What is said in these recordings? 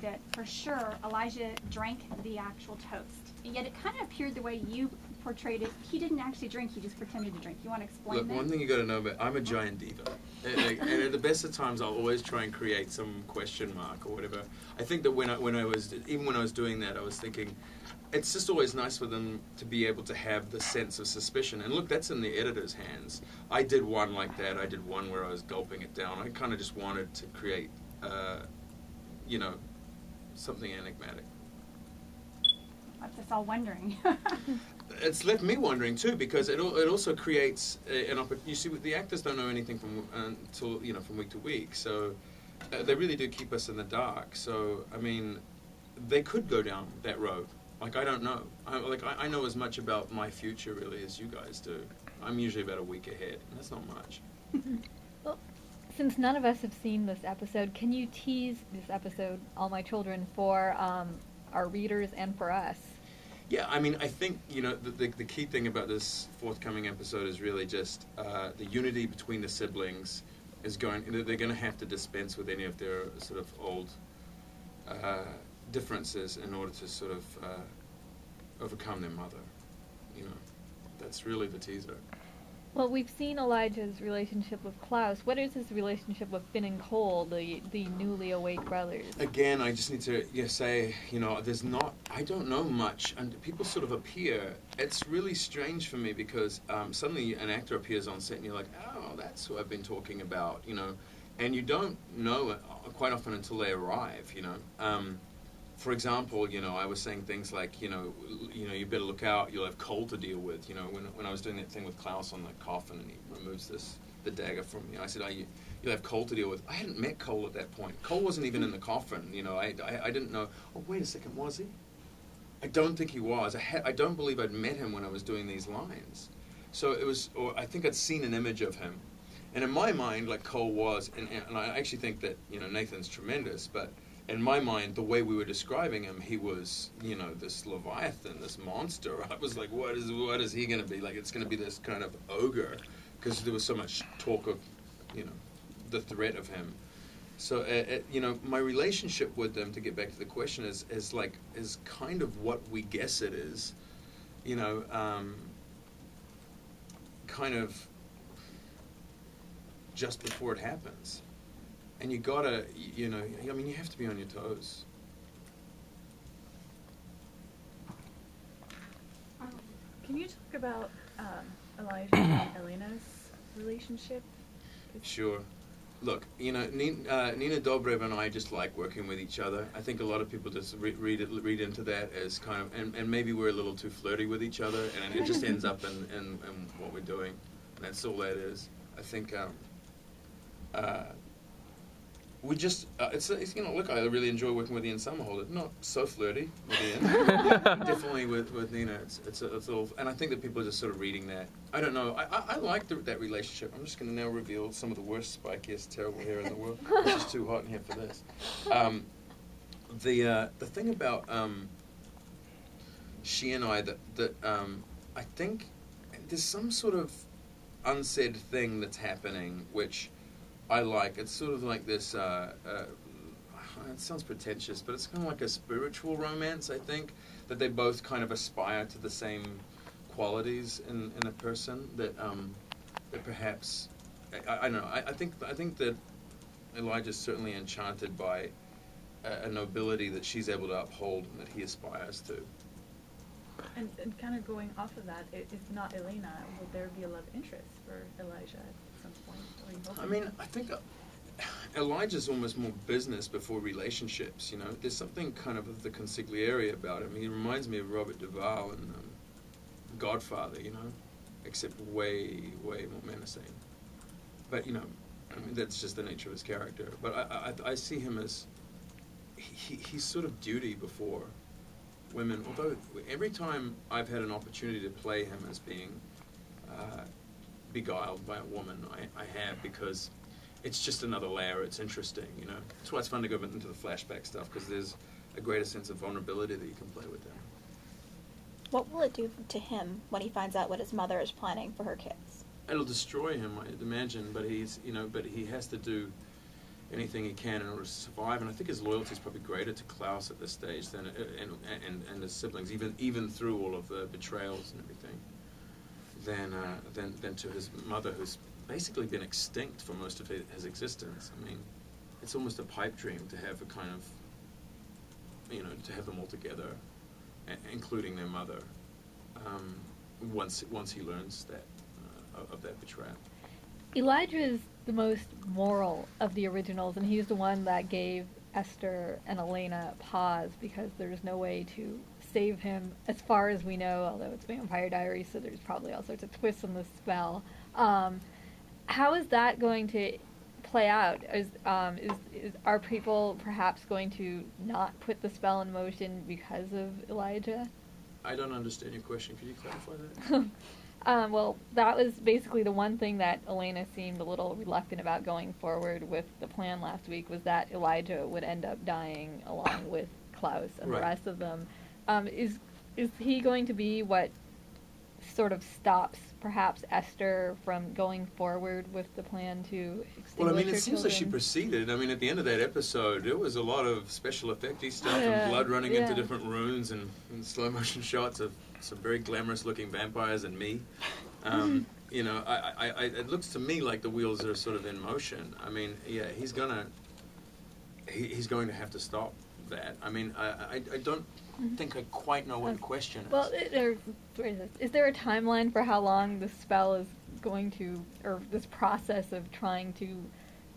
that for sure Elijah drank the actual toast. Yet it kind of appeared the way you portrayed it. He didn't actually drink, he just pretended to drink. You want to explain Look, that? one thing you got to know about, I'm a giant diva. And at the best of times, I'll always try and create some question mark or whatever. I think that when I was doing that, I was thinking, it's just always nice for them to be able to have the sense of suspicion. And look, that's in the editor's hands. I did one like that. I did one where I was gulping it down. I kind of just wanted to create, you know, something enigmatic. Left us all wondering. It's left me wondering too, because it also creates an opportunity. You see, the actors don't know anything until from week to week, so they really do keep us in the dark. So I mean, they could go down that road. Like, I don't know. I know as much about my future really as you guys do. I'm usually about a week ahead, and that's not much. Well, since none of us have seen this episode, can you tease this episode, All My Children, for our readers and for us? Yeah, I mean, I think, the key thing about this forthcoming episode is really just the unity between the siblings is they're going to have to dispense with any of their sort of old differences in order to sort of overcome their mother. That's really the teaser. Well, we've seen Elijah's relationship with Klaus. What is his relationship with Finn and Cole, the newly awake brothers? Again, I just need to say, I don't know much, and people sort of appear. It's really strange for me because suddenly an actor appears on set and you're like, oh, that's who I've been talking about, and you don't know quite often until they arrive, For example, I was saying things like, you better look out, you'll have Cole to deal with. When I was doing that thing with Klaus on the coffin and he removes the dagger from me, I said, you'll have Cole to deal with. I hadn't met Cole at that point. Cole wasn't even in the coffin. I didn't know. Oh, wait a second, was he? I don't think he was. I don't believe I'd met him when I was doing these lines. So it was, or I think I'd seen an image of him. And in my mind, like Cole was, and I actually think that, Nathan's tremendous, but in my mind, the way we were describing him, he was, this Leviathan, this monster. I was like, what is he going to be? Like, it's going to be this kind of ogre, because there was so much talk of, the threat of him. So, my relationship with them, to get back to the question, is kind of what we guess it is, kind of just before it happens. And you gotta, you have to be on your toes. Can you talk about Elijah and Elena's relationship? Sure. Look, Nina Dobrev and I just like working with each other. I think a lot of people just read into that as kind of, and maybe we're a little too flirty with each other, and it just ends up in what we're doing. And that's all that is. I think, we just, look, I really enjoy working with Ian Somerhalder. Not so flirty with Ian. Definitely with Nina. It's a little, and I think that people are just sort of reading that. I don't know. I like that relationship. I'm just going to now reveal some of the worst, spikiest, terrible hair in the world. It's just too hot in here for this. The thing about she and I that I think there's some sort of unsaid thing that's happening, which I like. It's sort of like this, it sounds pretentious, but it's kind of like a spiritual romance, I think, that they both kind of aspire to the same qualities in a person that perhaps, I don't know, I think that Elijah's certainly enchanted by a nobility that she's able to uphold and that he aspires to. And kind of going off of that, if not Elena, will there be a love interest for Elijah at some point? I mean, I think Elijah's almost more business before relationships, There's something kind of the consigliere about him. He reminds me of Robert Duvall in Godfather, except way, way more menacing. But, that's just the nature of his character. But I see him as, he's sort of duty before women, although every time I've had an opportunity to play him as being beguiled by a woman, I have, because it's just another layer. It's interesting, That's why it's fun to go into the flashback stuff, because there's a greater sense of vulnerability that you can play with them. What will it do to him when he finds out what his mother is planning for her kids? It'll destroy him, I'd imagine, but he has to do. anything he can in order to survive. And I think his loyalty is probably greater to Klaus at this stage than and his siblings, even through all of the betrayals and everything, than to his mother, who's basically been extinct for most of his existence. I mean, it's almost a pipe dream to have a kind of, to have them all together, including their mother, once he learns that of that betrayal. Elijah is the most moral of the originals, and he's the one that gave Esther and Elena pause, because there's no way to save him, as far as we know, although it's Vampire Diaries, so there's probably all sorts of twists in the spell. How is that going to play out? Are people perhaps going to not put the spell in motion because of Elijah? I don't understand your question. Could you clarify that? Well, that was basically the one thing that Elena seemed a little reluctant about going forward with the plan last week, was that Elijah would end up dying along with Klaus and Right. the rest of them. Is he going to be what sort of stops perhaps Esther from going forward with the plan to extinguish Well, I mean, her it seems like she children? proceeded. I mean, at the end of that episode, there was a lot of special effecty stuff and blood running into different runes and slow motion shots of some very glamorous looking vampires and me. It looks to me like the wheels are sort of in motion. I mean, yeah, he's going to have to stop that. I mean, I don't think I quite know what the question is. Well, is there a timeline for how long this spell is going to, or this process of trying to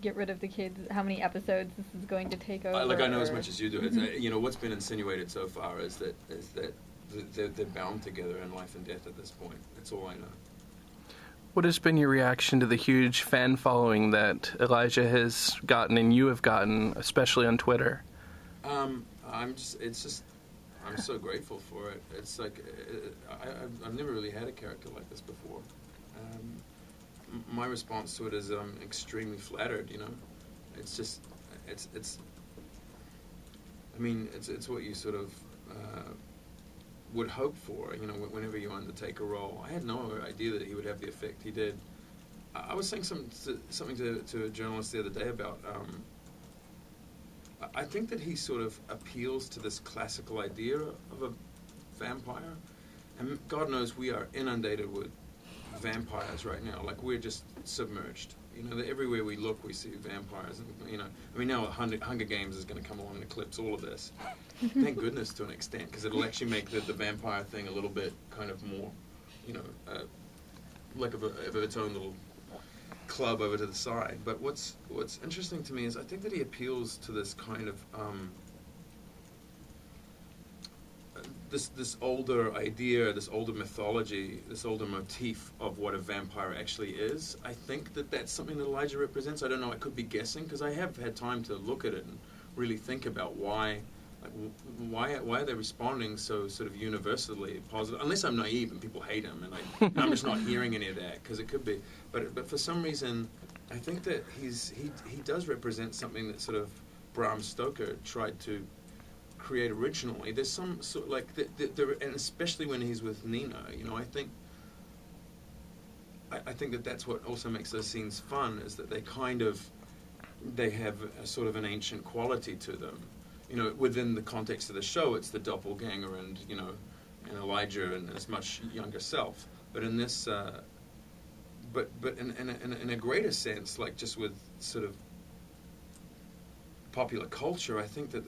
get rid of the kids, how many episodes this is going to take over? I know as much as you do. It's, what's been insinuated so far is that they're bound together in life and death at this point. That's all I know. What has been your reaction to the huge fan following that Elijah has gotten and you have gotten, especially on Twitter? I'm so grateful for it. It's like, I've never really had a character like this before. My response to it is I'm extremely flattered, It's just, it's what you sort of would hope for, whenever you undertake a role. I had no idea that he would have the effect he did. I was saying something to a journalist the other day about, I think that he sort of appeals to this classical idea of a vampire. And God knows we are inundated with vampires right now. Like, we're just submerged. Everywhere we look, we see vampires. And, now Hunger Games is going to come along and eclipse all of this. Thank goodness, to an extent, because it'll actually make the vampire thing a little bit kind of more, like of its own little club over to the side. But what's interesting to me is I think that he appeals to this kind of this older idea, this older mythology, this older motif of what a vampire actually is. I think that that's something that Elijah represents. I don't know, I could be guessing, because I have had time to look at it and really think about why are they responding so sort of universally positive? Unless I'm naive and people hate him, and I'm just not hearing any of that, because it could be. But for some reason, I think that he does represent something that sort of Bram Stoker tried to create originally. There's some sort of and especially when he's with Nina, I think that that's what also makes those scenes fun, is that they have a sort of an ancient quality to them. Within the context of the show, it's the doppelganger and Elijah and his much younger self. But in this, but in a greater sense, like just with sort of popular culture, I think that